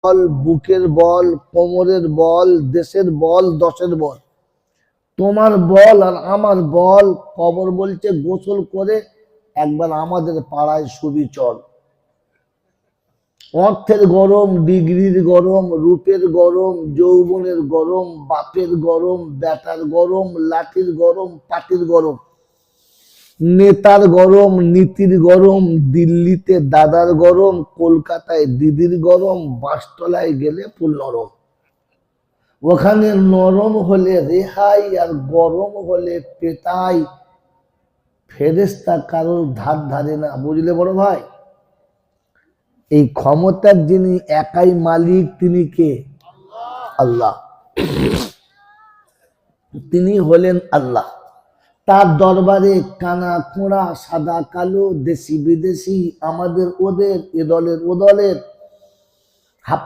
বল, বুকের বল, কোমরের বল, দেশের বল, দশের বল। তোমার বল আর আমার বল। কবর বলছে গোসল করে একবার আমাদের পাড়ায় শুবি চল। অর্থের গরম, ডিগ্রির গরম, রূপের গরম, যৌবনের গরম, বাপের গরম, বেটার গরম, লাঠির গরম, পাটির গরম, নেতার গরম, নীতির গরম, দিল্লিতে দাদার গরম, কলকাতায় দিদির গরম, বাঁশতলায় গেলে ফুল নরম। ওখানে নরম হলে রেহাই আর গরম হলে পেটাই। ফেরেশতা কারোর ধার ধারে না, বুঝলে বড় ভাই? এই ক্ষমতার যিনি একাই মালিক তিনি কে? আল্লাহ। তিনি হলেন আল্লাহ। তার দরবারে কানা খোঁড়া, সাদা কালো, দেশি বিদেশি, আমাদের ওদের, এ দলের ও দলের, হাফেজ